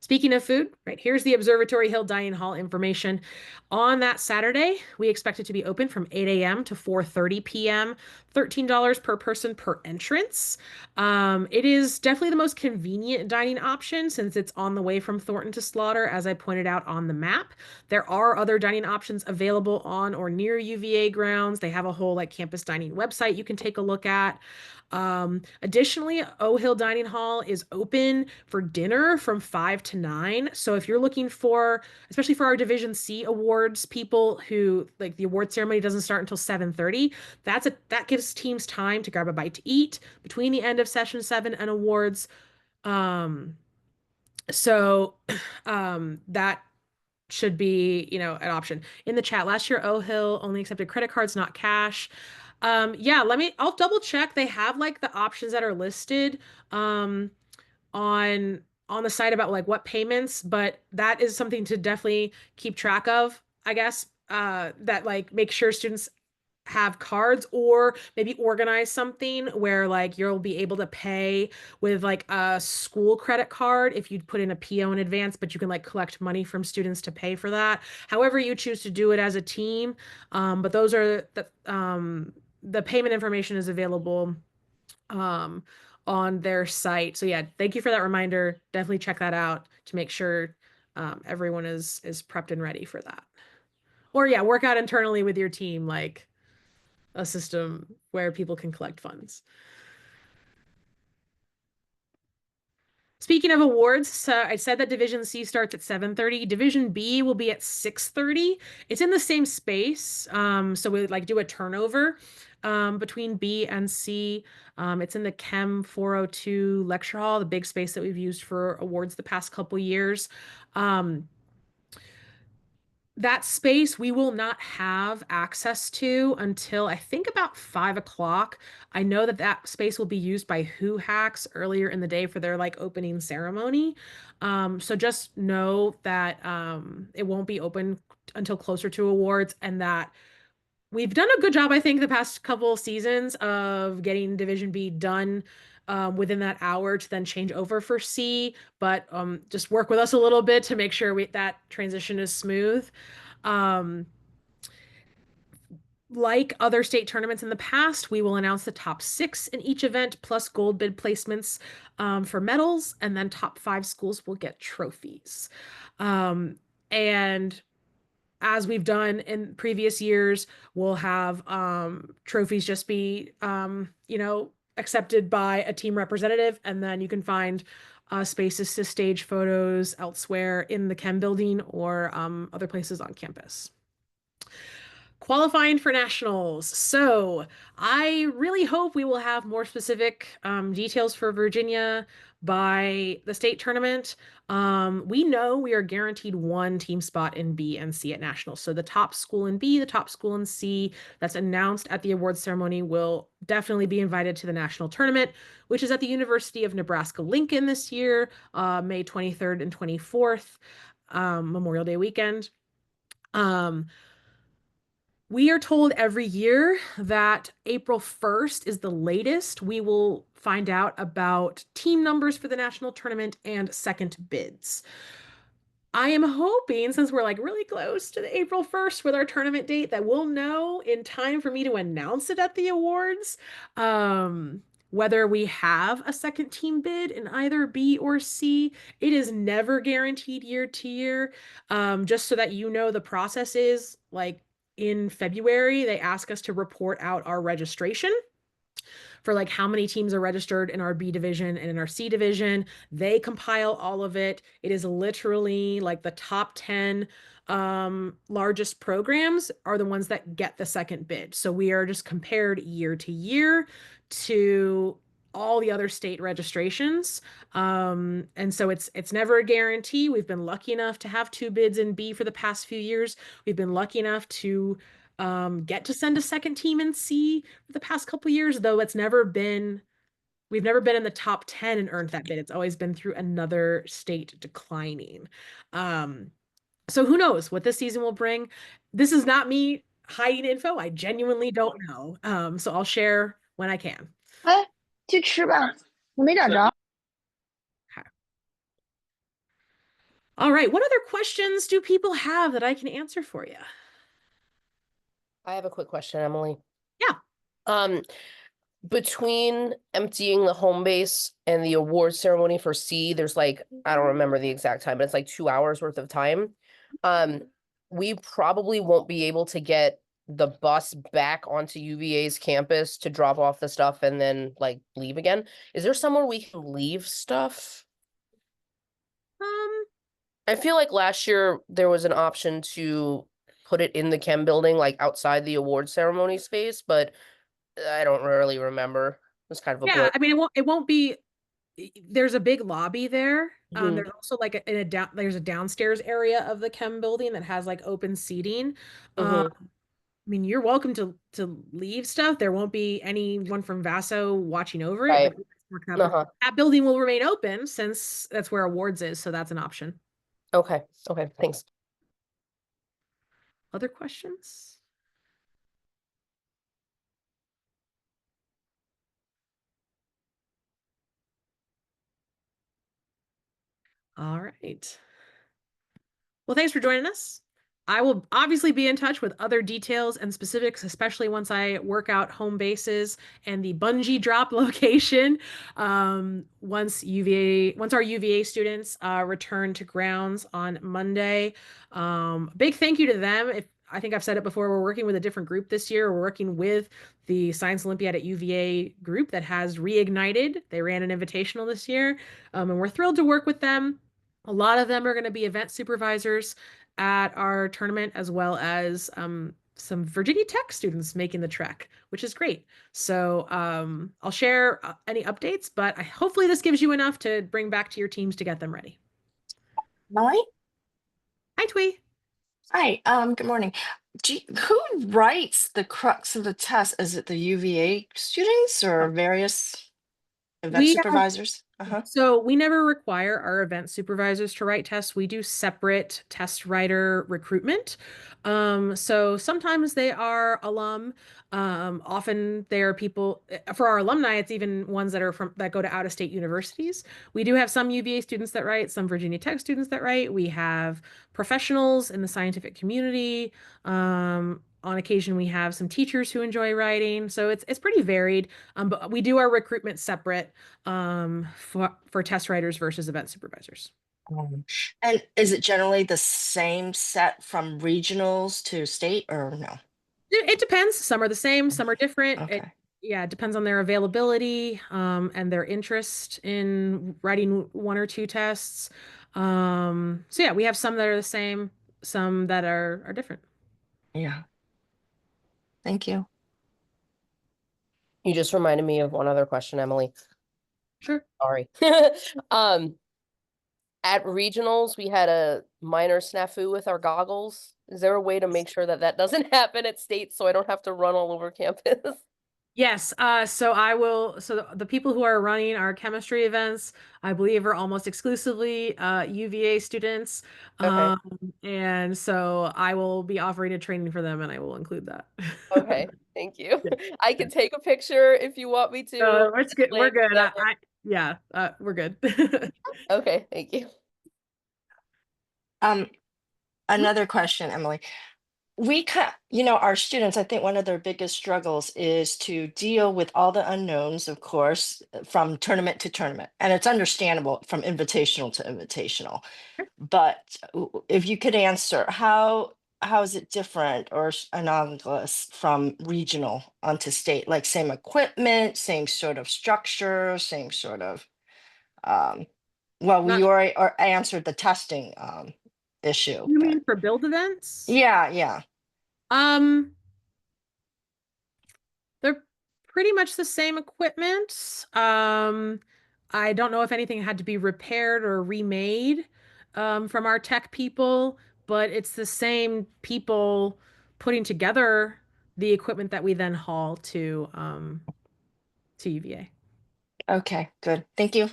Speaking of food, right, here's the Observatory Hill Dining Hall information. On that Saturday, we expect it to be open from 8 a.m. to 4:30 p.m., $13 per person per entrance. It is definitely the most convenient dining option since it's on the way from Thornton to Slaughter, as I pointed out on the map. There are other dining options available on or near UVA grounds. They have a whole like campus dining website you can take a look at. Additionally, O Hill Dining Hall is open for dinner from 5 to 9. So if you're looking for, especially for our Division C awards, people who like the award ceremony doesn't start until 7:30, that gives teams time to grab a bite to eat between the end of session 7 and awards. So that should be, an option. In the chat, last year, O Hill only accepted credit cards, not cash. Yeah, I'll double check. They have like the options that are listed on the site about like what payments, but that is something to definitely keep track of, I guess. That like make sure students have cards, or maybe organize something where like you'll be able to pay with like a school credit card if you put in a PO in advance, but you can like collect money from students to pay for that. However you choose to do it as a team. But those are the payment information is available on their site. So yeah, thank you for that reminder. Definitely check that out to make sure everyone is prepped and ready for that. Or yeah, work out internally with your team like a system where people can collect funds. Speaking of awards, so I said that Division C starts at 7:30. Division B will be at 6:30. It's in the same space. So we like do a turnover between B and C. It's in the Chem 402 lecture hall, the big space that we've used for awards the past couple years. That space we will not have access to until I think about 5 o'clock. I know that space will be used by Who Hacks earlier in the day for their like opening ceremony. So just know that it won't be open until closer to awards, and that we've done a good job, I think, the past couple seasons of getting Division B done within that hour to then change over for C, but just work with us a little bit to make sure that transition is smooth. Like other state tournaments in the past, we will announce the top 6 in each event, plus gold bid placements for medals, and then top 5 schools will get trophies. And as we've done in previous years, we'll have trophies just be, accepted by a team representative, and then you can find spaces to stage photos elsewhere in the Chem building or other places on campus. Qualifying for nationals. So I really hope we will have more specific details for Virginia by the state tournament. We know we are guaranteed 1 team spot in B and C at nationals. So the top school in B, the top school in C that's announced at the awards ceremony will definitely be invited to the national tournament, which is at the University of Nebraska-Lincoln this year, May 23rd and 24th, Memorial Day weekend. We are told every year that April 1st is the latest we will find out about team numbers for the national tournament and second bids. I am hoping, since we're like really close to the April 1st with our tournament date, that we'll know in time for me to announce it at the awards, whether we have a second team bid in either B or C. It is never guaranteed year to year. Just so that you know, the process is like, in February, they ask us to report out our registration for like how many teams are registered in our B division and in our C division. They compile all of it. It is literally like the top 10 largest programs are the ones that get the second bid. So we are just compared year to year to all the other state registrations. And so it's never a guarantee. We've been lucky enough to have 2 bids in B for the past few years. We've been lucky enough to get to send a second team in C for the past couple years, though we've never been in the top 10 and earned that bid. It's always been through another state declining. So who knows what this season will bring. This is not me hiding info. I genuinely don't know. So I'll share when I can. 哎，去吃吧，我没找着。 All right. What other questions do people have that I can answer for you? I have a quick question, Emily. Yeah. Between emptying the home base and the award ceremony for C, there's like, I don't remember the exact time, but it's like 2 hours worth of time. We probably won't be able to get the bus back onto UVA's campus to drop off the stuff and then like leave again. Is there somewhere we can leave stuff? I feel like last year there was an option to put it in the chem building, like outside the award ceremony space, but I don't really remember. It was kind of a Yeah, blur. I mean, it won't be, there's a big lobby there. Mhm. There's also like there's a downstairs area of the chem building that has like open seating. Mhm. I mean, you're welcome to leave stuff. There won't be anyone from Vaso watching over it, Right. but Uh-huh. that building will remain open since that's where awards is, so that's an option. Okay. Okay. Thanks. Other questions? All right. Well, thanks for joining us. I will obviously be in touch with other details and specifics, especially once I work out home bases and the bungee drop location. Once our UVA students return to grounds on Monday. Big thank you to them. I think I've said it before, we're working with a different group this year. We're working with the Science Olympiad at UVA group that has reignited. They ran an invitational this year, and we're thrilled to work with them. A lot of them are going to be event supervisors at our tournament, as well as some Virginia Tech students making the trek, which is great. So I'll share any updates, but hopefully this gives you enough to bring back to your teams to get them ready. Molly? Hi, Twee. Hi, good morning. Who writes the crux of the test? Is it the UVA students or various event We have- supervisors? So we never require our event supervisors to write tests. We do separate test writer recruitment. So sometimes they are alum. Often they are people for our alumni. It's even ones that go to out of state universities. We do have some UVA students that write, some Virginia Tech students that write. We have professionals in the scientific community. On occasion, we have some teachers who enjoy writing. So it's pretty varied. But we do our recruitment separate for test writers versus event supervisors. And is it generally the same set from regionals to state or no? It depends. Some are the same, some are different. Okay. It depends on their availability and their interest in writing one or two tests. So yeah, we have some that are the same, some that are different. Yeah. Thank you. You just reminded me of one other question, Emily. Sure. Sorry. At regionals, we had a minor snafu with our goggles. Is there a way to make sure that that doesn't happen at state so I don't have to run all over campus? Yes, so the people who are running our chemistry events, I believe, are almost exclusively UVA students. Okay. And so I will be offering a training for them and I will include that. Okay, thank you. I can take a picture if you want me to. It's good. We're Link, good. whatever. We're good. Okay, thank you. Another question, Emily. Our students, I think one of their biggest struggles is to deal with all the unknowns, of course, from tournament to tournament. And it's understandable from invitational to invitational. But if you could answer, how is it different or anomalous from regional onto state? Like same equipment, same sort of structure, same sort of, we already answered the testing issue. You but- mean for build events? Yeah. They're pretty much the same equipment. I don't know if anything had to be repaired or remade from our tech people, but it's the same people putting together the equipment that we then haul to UVA. Okay, good. Thank you.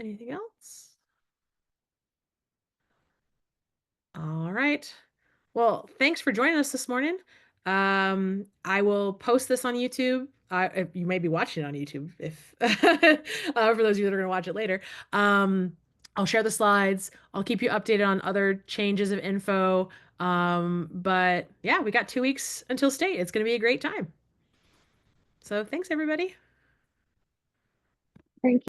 Anything else? All right. Well, thanks for joining us this morning. I will post this on YouTube. If you may be watching it on YouTube, if for those of you that are going to watch it later. I'll share the slides. I'll keep you updated on other changes of info. But yeah, we got 2 weeks until state. It's going to be a great time. So thanks, everybody. Thank you.